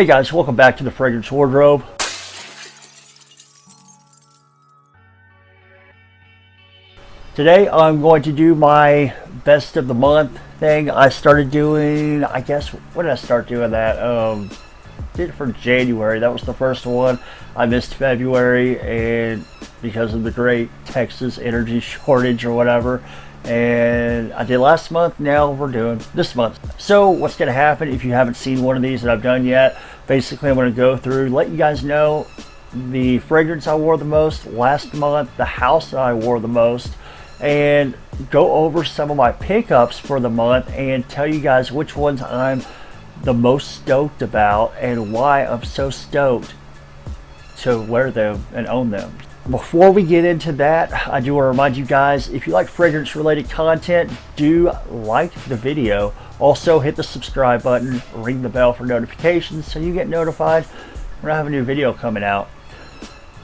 Hey guys, welcome back to the Fragrance Wardrobe. Today I'm going to do my best of the month thing. I started doing, I guess, when did I start doing that? Did it for January. That was the first one. I missed February and because of the great Texas energy shortage or whatever. And I did last month. Now we're doing this month. So what's going to happen if you haven't seen one of these that I've done yet? Basically, I'm going to go through, let you guys know the fragrance I wore the most last month, the house that I wore the most, and go over some of my pickups for the month and tell you guys which ones I'm the most stoked about and why I'm so stoked to wear them and own them. Before we get into that, I do want to remind you guys, if you like fragrance related content, do like the video. Also hit the subscribe button, ring the bell for notifications so you get notified when I have a new video coming out.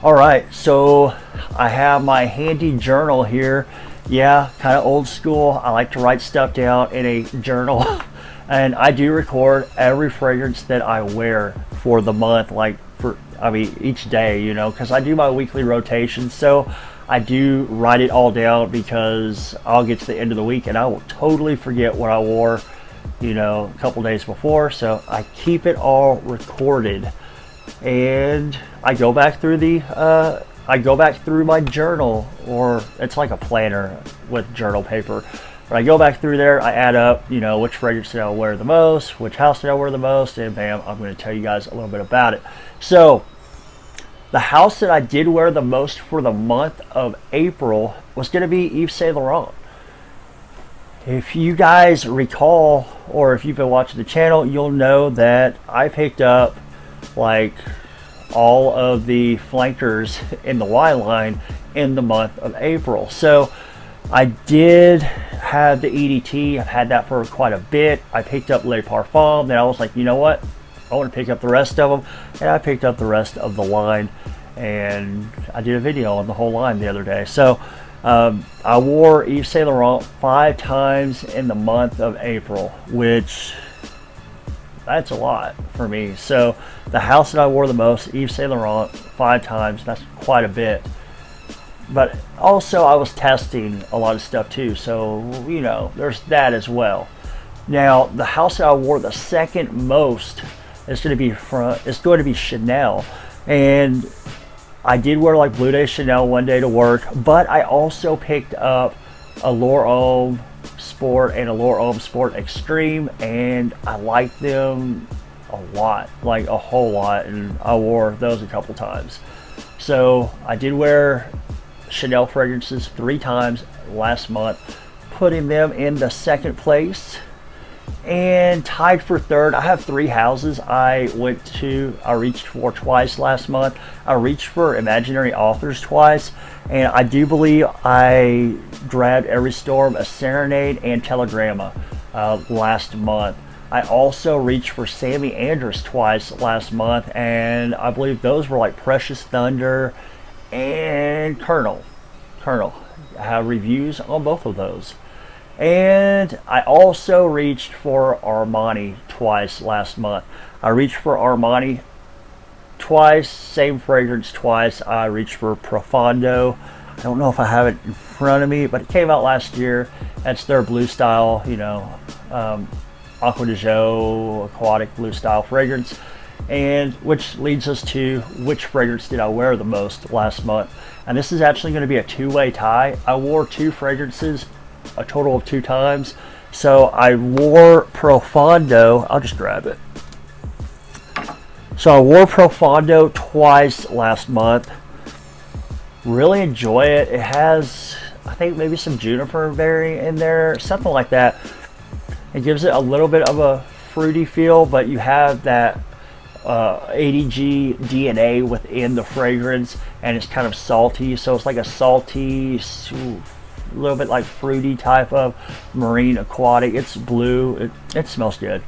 Alright, so I have my handy journal here. Yeah, kind of old school. I like to write stuff down in a journal. And I do record every fragrance that I wear for the month, each day, you know, because I do my weekly rotation. So I do write it all down because I'll get to the end of the week and I will totally forget what I wore, you know, a couple days before. So I keep it all recorded, and I go back through my journal, or it's like a planner with journal paper. But I go back through there, I add up, you know, which fragrance did I wear the most, which house did I wear the most, and bam, I'm going to tell you guys a little bit about it. So, the house that I did wear the most for the month of April was going to be Yves Saint Laurent. If you guys recall, or if you've been watching the channel, you'll know that I picked up like all of the flankers in the Y line in the month of April. So I did have the EDT. I've had that for quite a bit. I picked up Le Parfum. Then I was like, you know what? I want to pick up the rest of them. And I picked up the rest of the line. And I did a video on the whole line the other day. So I wore Yves Saint Laurent 5 times in the month of April, which that's a lot for me. So the house that I wore the most, Yves Saint Laurent, 5 times. That's quite a bit. But also I was testing a lot of stuff too, so you know, there's that as well. Now the house that I wore the second most is going to be Chanel, and I did wear like Blue Day Chanel one day to work, but I also picked up a L'Oreal Sport and a L'Oreal Sport Extreme, and I like them a lot, like a whole lot, and I wore those a couple times. So I did wear Chanel fragrances 3 times last month, putting them in the second place, and tied for third. I have 3 houses I reached for twice last month. I reached for Imaginary Authors twice, and I do believe I grabbed Every Storm, A Serenade, and Telegramma last month. I also reached for Sammy Andrus twice last month, and I believe those were like Precious Thunder and Colonel. I have reviews on both of those. And I also reached for Armani twice last month. I reached for Armani twice, same fragrance twice. I reached for Profondo. I don't know if I have it in front of me, but it came out last year. That's their blue style, you know, Aqua de Jo aquatic blue style fragrance. And which leads us to which fragrance did I wear the most last month. And this is actually going to be a 2-way tie. I wore 2 fragrances a total of 2 times. So I wore Profondo. I'll just grab it. So I wore Profondo twice last month. Really enjoy it. It has, I think, maybe some juniper berry in there, something like that. It gives it a little bit of a fruity feel, but you have that ADG DNA within the fragrance, and it's kind of salty, so it's like a salty, a little bit like fruity type of marine aquatic. It's blue. It smells good.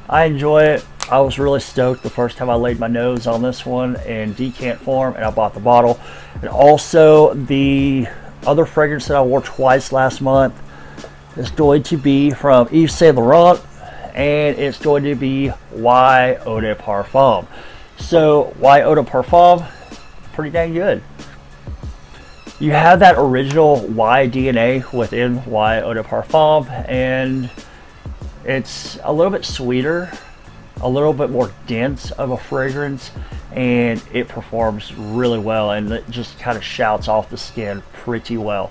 I enjoy it. I was really stoked the first time I laid my nose on this one in decant form, and I bought the bottle. And also the other fragrance that I wore twice last month is going to be from Yves Saint Laurent, and it's going to be Y Eau de Parfum. So Y Eau de Parfum, pretty dang good. You have that original Y DNA within Y Eau de Parfum, and it's a little bit sweeter, a little bit more dense of a fragrance, and it performs really well, and it just kind of shouts off the skin pretty well.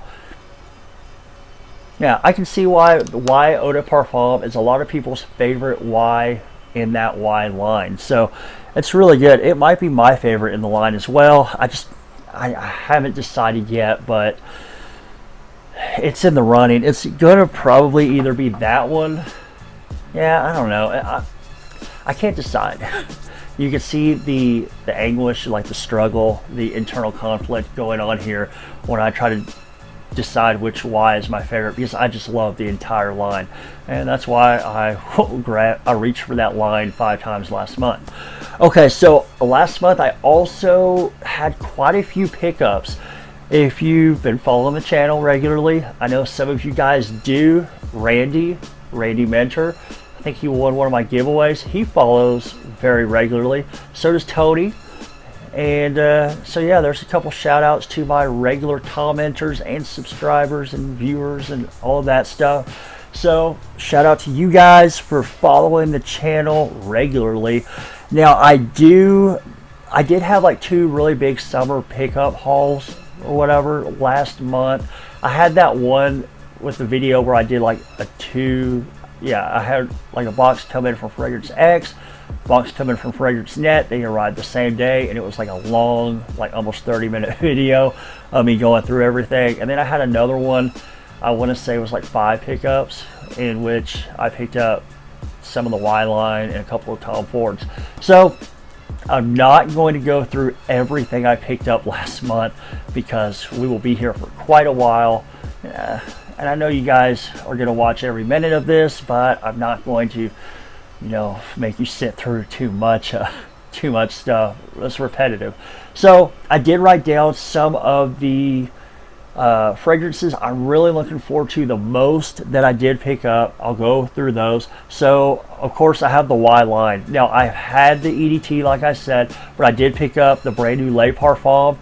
Yeah, I can see why Y Eau de Parfum is a lot of people's favorite Y in that Y line. So it's really good. It might be my favorite in the line as well. I haven't decided yet, but it's in the running. It's gonna probably either be that one. Yeah, I don't know. I can't decide. You can see the anguish, like the struggle, the internal conflict going on here when I try to decide which Y is my favorite, because I just love the entire line, and that's why I reached for that line 5 times last month. Okay, so last month I also had quite a few pickups. If you've been following the channel regularly, I know some of you guys do. Randy Mentor, I think he won one of my giveaways. He follows very regularly. So does Tony. And so yeah, there's a couple shout outs to my regular commenters and subscribers and viewers and all of that stuff. So shout out to you guys for following the channel regularly. Now I did have like 2 really big summer pickup hauls or whatever last month. I had that one with the video where I did like I had like a box come in from Fragrance X, box coming from Fragrance Net. They arrived the same day, and it was like a long, like almost 30-minute video of me going through everything. And then I had another one, I want to say it was like 5 pickups, in which I picked up some of the Y line and a couple of Tom Fords. So I'm not going to go through everything I picked up last month, because we will be here for quite a while. And I know you guys are going to watch every minute of this, but I'm not going to, make you sit through too much stuff. It's repetitive. So I did write down some of the fragrances I'm really looking forward to the most that I did pick up. I'll go through those. So of course I have the Y line. Now I've had the EDT, like I said, but I did pick up the brand new Le Parfum.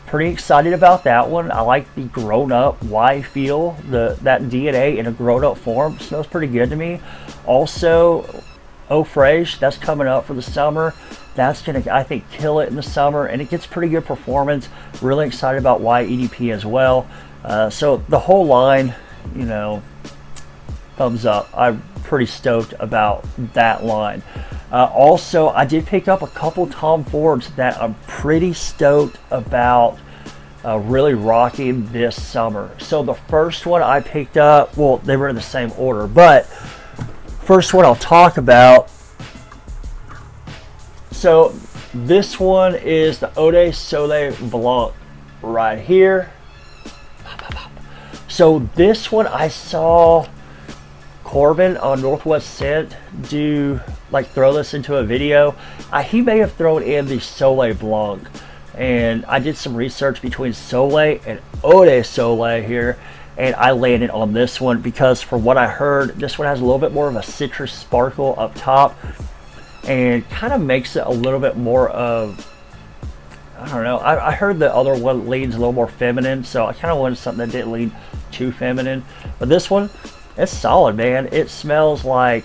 Pretty excited about that one. I like the grown-up Y feel. That DNA in a grown-up form smells pretty good to me. Also, Eau Fraiche, that's coming up for the summer. That's gonna, I think, kill it in the summer, and it gets pretty good performance. Really excited about Y EDP as well. So the whole line, thumbs up. I'm pretty stoked about that line. Also, I did pick up a couple Tom Fords that I'm pretty stoked about really rocking this summer. So the first one I picked up, well, they were in the same order, but first one I'll talk about. So this one is the Eau de Soleil Blanc right here. So this one I saw Corbin on Northwest Scent throw this into a video. He may have thrown in the Soleil Blanc, and I did some research between Soleil and Eau de Soleil here, and I landed on this one because from what I heard, this one has a little bit more of a citrus sparkle up top, and kind of makes it a little bit more of, I don't know, I heard the other one leans a little more feminine, so I kind of wanted something that didn't lean too feminine. But this one, it's solid, man. It smells like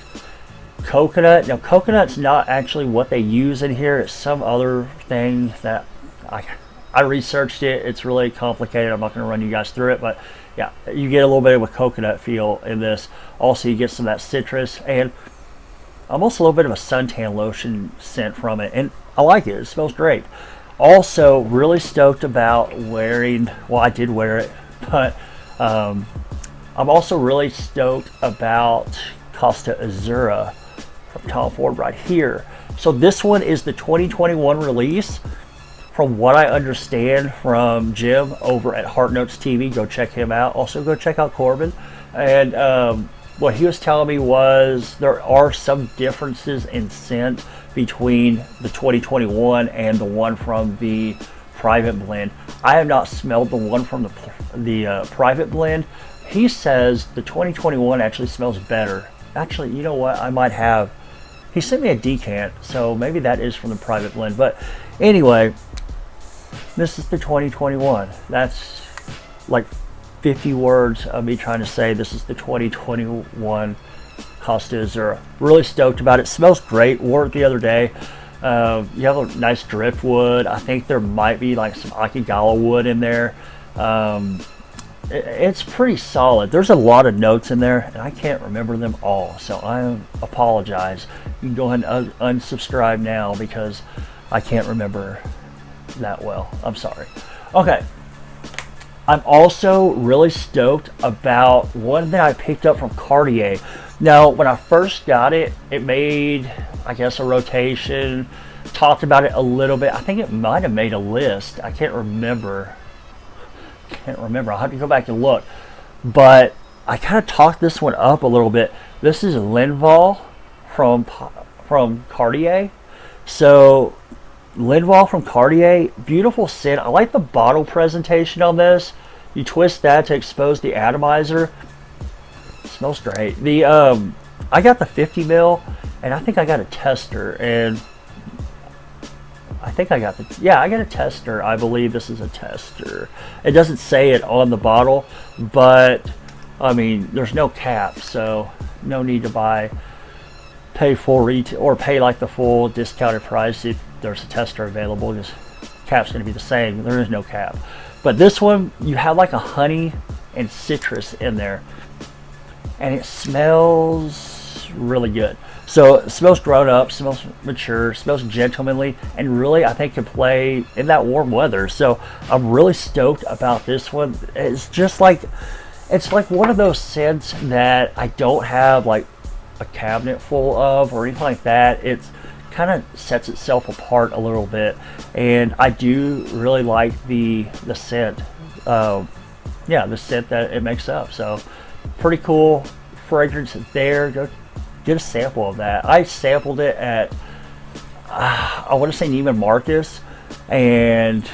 coconut. Now, coconut's not actually what they use in here. It's some other thing that I researched it. It's really complicated. I'm not going to run you guys through it, but yeah, you get a little bit of a coconut feel in this. Also, you get some of that citrus and almost a little bit of a suntan lotion scent from it, and I like it. It smells great. Also, really stoked about wearing, well, I did wear it, but I'm also really stoked about Costa Azura from Tom Ford right here. So this one is the 2021 release. From what I understand from Jim over at Heart Notes TV, go check him out. Also go check out Corbin. And what he was telling me was there are some differences in scent between the 2021 and the one from the private blend. I have not smelled the one from the private blend. He says the 2021 actually smells better actually, you know what? I might have. He sent me a decant, so maybe that is from the private blend. But anyway, this is the 2021. That's like 50 words of me trying to say this is the 2021 Costa Azura. Really stoked about it. Smells great. Wore it the other day. You have a nice driftwood. I think there might be like some Akigawa wood in there. It's pretty solid. There's a lot of notes in there, and I can't remember them all, so I apologize. You can go ahead and unsubscribe now because I can't remember that well. I'm sorry. Okay. I'm also really stoked about one that I picked up from Cartier. Now, when I first got it, it made, I guess, a rotation. Talked about it a little bit. I think it might have made a list. I can't remember. I'll have to go back and look. But I kind of talked this one up a little bit. This is Linval from Cartier. So Linval from Cartier, beautiful scent. I like the bottle presentation on this. You twist that to expose the atomizer. It smells great. The I got the 50 mil, and I think I got a tester, and I think I got I got a tester. I believe this is a tester. It doesn't say it on the bottle, but I mean, there's no cap, so no need to pay full retail or pay like the full discounted price if there's a tester available. This cap's going to be the same. There is no cap. But this one, you have like a honey and citrus in there, and it smells really good. So it smells grown up, smells mature, smells gentlemanly, and really I think can play in that warm weather. So I'm really stoked about this one. It's just like, it's like one of those scents that I don't have like a cabinet full of or anything like that. It's kind of sets itself apart a little bit, and I do really like the scent. The scent that it makes up. So pretty cool fragrance there. Go get a sample of that. I sampled it at I want to say Neiman Marcus, and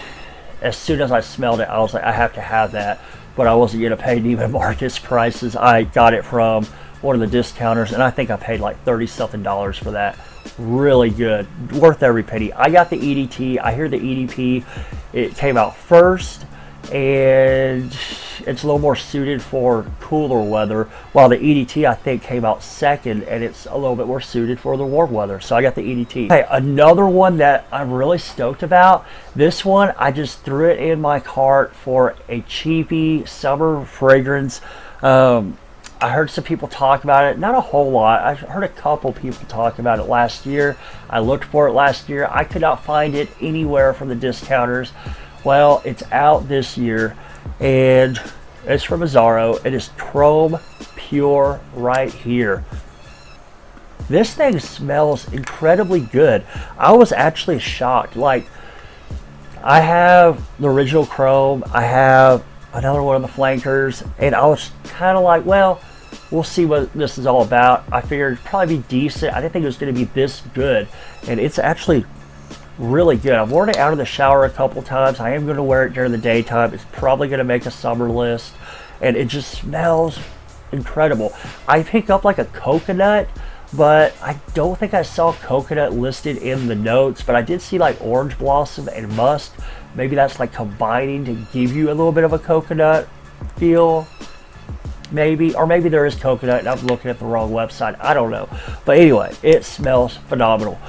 as soon as I smelled it, I was like, I have to have that. But I wasn't going to pay Neiman Marcus prices. I got it from one of the discounters, and I think I paid like $30-something for that. Really good, worth every penny. I got the EDT. I hear the EDP, it came out first, and it's a little more suited for cooler weather, while the EDT I think came out second, and it's a little bit more suited for the warm weather. So I got the EDT. Okay, another one that I'm really stoked about. This one, I just threw it in my cart for a cheapy summer fragrance. I heard some people talk about it, not a whole lot. I heard a couple people talk about it last year. I looked for it last year. I could not find it anywhere from the discounters. Well, it's out this year, and it's from Azzaro. It is Chrome Pure right here. This thing smells incredibly good. I was actually shocked. Like, I have the original Chrome. I have another one of the flankers, and I was kind of like, well, we'll see what this is all about. I figured it'd probably be decent. I didn't think it was going to be this good, and it's actually really good. I've worn it out of the shower a couple times. I am going to wear it during the daytime. It's probably going to make a summer list, and it just smells incredible. I pick up like a coconut, but I don't think I saw coconut listed in the notes, but I did see like orange blossom and musk. Maybe that's like combining to give you a little bit of a coconut feel, maybe, or maybe there is coconut and I'm looking at the wrong website. I don't know, but anyway, it smells phenomenal.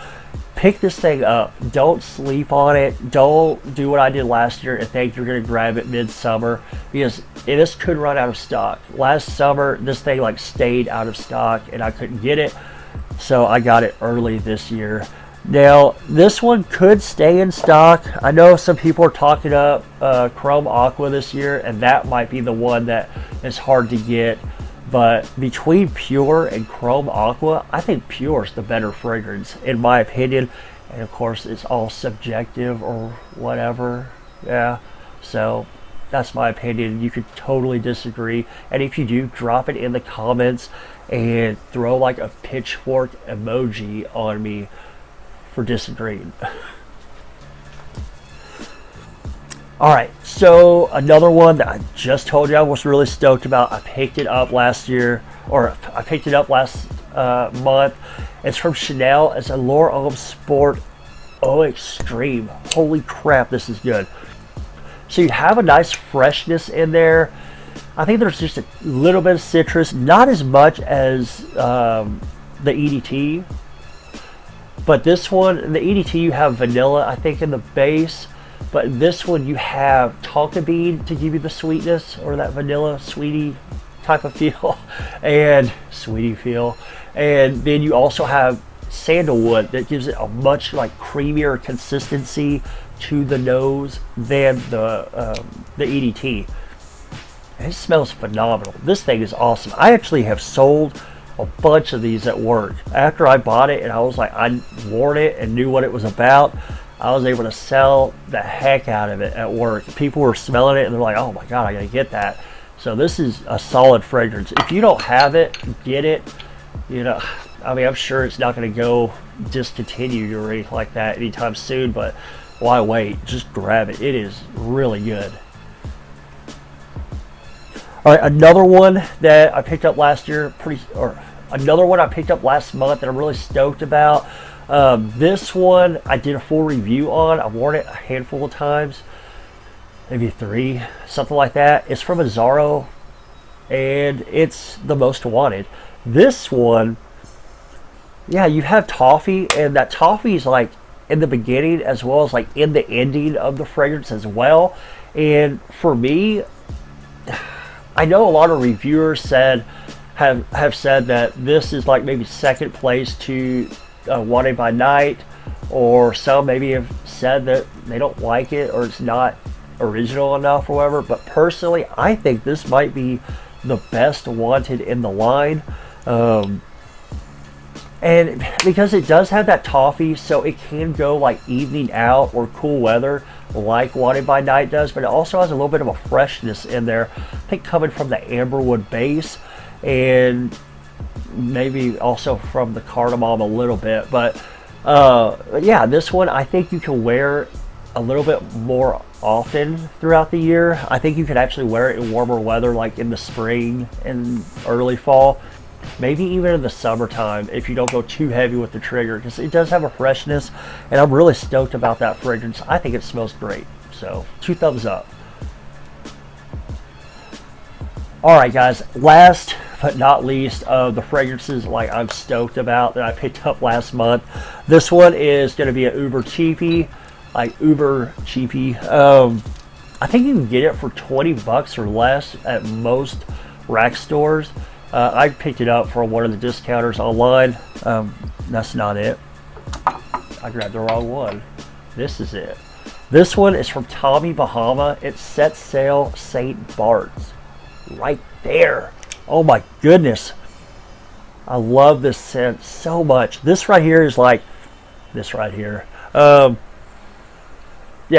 Pick this thing up. Don't sleep on it. Don't do what I did last year and think you're going to grab it mid-summer, because this could run out of stock. Last summer, this thing like stayed out of stock and I couldn't get it, so I got it early this year. Now, this one could stay in stock. I know some people are talking up Chrome Aqua this year, and that might be the one that is hard to get. But between Pure and Chrome Aqua, I think Pure is the better fragrance, in my opinion. And of course, it's all subjective or whatever. Yeah, so that's my opinion. You could totally disagree. And if you do, drop it in the comments and throw like a pitchfork emoji on me for disagreeing. Alright, so another one that I just told you I was really stoked about. I picked it up last year, or I picked it up last month. It's from Chanel. It's a Allure Homme Sport Eau Extreme. Holy crap, this is good. So you have a nice freshness in there. I think there's just a little bit of citrus, not as much as the EDT. But this one, in the EDT, you have vanilla, I think, in the base. But this one, you have tonka bean to give you the sweetness, or that vanilla sweetie type of feel, and sweetie feel. And then you also have sandalwood that gives it a much like creamier consistency to the nose than the EDT. And it smells phenomenal. This thing is awesome. I actually have sold a bunch of these at work. After I bought it and I was like, I wore it and knew what it was about, I was able to sell the heck out of it at work. People were smelling it and they're like, oh my God, I gotta get that. So this is a solid fragrance. If you don't have it, get it. You know, I mean, I'm sure it's not gonna go discontinued or anything like that anytime soon, but why wait? Just grab it. It is really good. All right, another one that I picked up last year, another one I picked up last month that I'm really stoked about. This one I did a full review on. I've worn it a handful of times, maybe 3, something like that. It's from Azzaro, and it's the Most Wanted. This one, yeah, you have toffee, and that toffee is like in the beginning as well as like in the ending of the fragrance as well. And for me, I know a lot of reviewers have said that this is like maybe second place to Wanted by Night, or some maybe have said that they don't like it or it's not original enough or whatever. But personally, I think this might be the best Wanted in the line. And because it does have that toffee, so it can go like evening out or cool weather like Wanted by Night does, but it also has a little bit of a freshness in there, I think coming from the amberwood base and maybe also from the cardamom a little bit. But yeah, this one I think you can wear a little bit more often throughout the year. I think you can actually wear it in warmer weather like in the spring and early fall, maybe even in the summertime if you don't go too heavy with the trigger, because it does have a freshness, and I'm really stoked about that fragrance. I think it smells great. So 2 thumbs up. Alright guys, last but not least of the fragrances like I'm stoked about that I picked up last month. This one is going to be an uber cheapie. I think you can get it for 20 bucks or less at most rack stores. I picked it up from one of the discounters online. That's not it. I grabbed the wrong one. This is it. This one is from Tommy Bahama. It's Set Sail St. Bart's. Right there. Oh my goodness. I love this scent so much. This right here is like this right here. Yeah,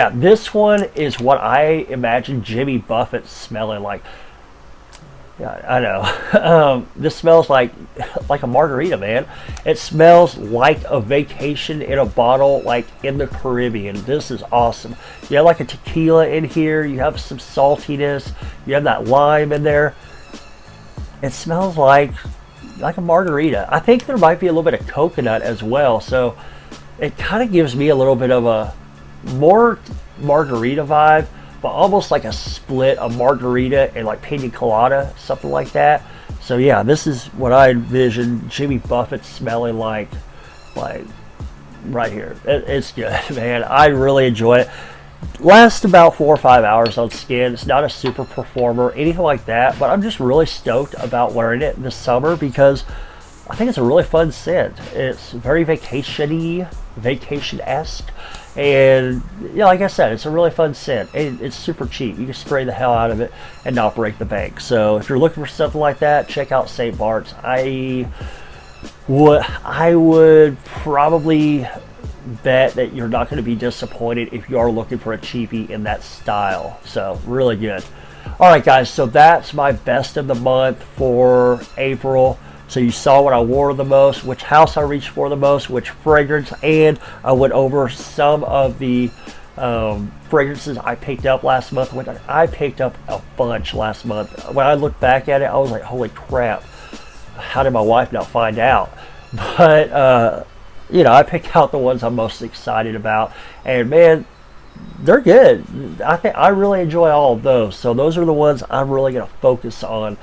this one is what I imagine Jimmy Buffett smelling like. Yeah, I know. This smells like a margarita, man. It smells like a vacation in a bottle, like in the Caribbean. This is awesome. You have like a tequila in here. You have some saltiness. You have that lime in there. It smells like a margarita. I think there might be a little bit of coconut as well. So it kind of gives me a little bit of a more margarita vibe, but almost like a split of margarita and like pina colada, something like that. So yeah, this is what I envision Jimmy Buffett smelling like right here. It's good, man. I really enjoy it. Lasts about 4 or 5 hours on skin. It's not a super performer, anything like that, but I'm just really stoked about wearing it this summer because I think it's a really fun scent. It's very vacation-y, vacation-esque. And yeah, like I said, it's a really fun scent. It's super cheap. You can spray the hell out of it and not break the bank. So if you're looking for something like that, check out St. Bart's. I would probably bet that you're not going to be disappointed if you are looking for a cheapie in that style. So really good. All right, guys. So that's my best of the month for April. So you saw what I wore the most, which house I reached for the most, which fragrance, and I went over some of the fragrances I picked up last month. I picked up a bunch last month. When I look back at it, I was like, holy crap. how did my wife not find out? But you know, I picked out the ones I'm most excited about, and man, they're good. I think I really enjoy all of those. So those are the ones I'm really going to focus on.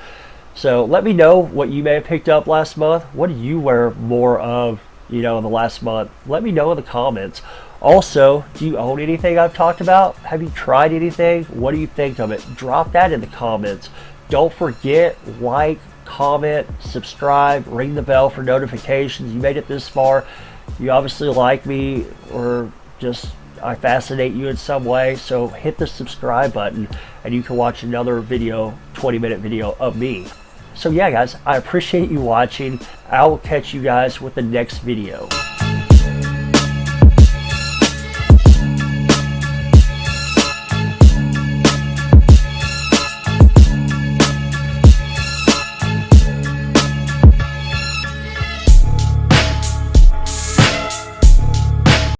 So let me know what you may have picked up last month. What do you wear more of, you know, in the last month? Let me know in the comments. Also, do you own anything I've talked about? Have you tried anything? What do you think of it? Drop that in the comments. Don't forget, like, comment, subscribe, ring the bell for notifications. You made it this far. You obviously like me, or just I fascinate you in some way. So hit the subscribe button and you can watch another video, 20-minute video of me. So yeah guys, I appreciate you watching. I will catch you guys with the next video.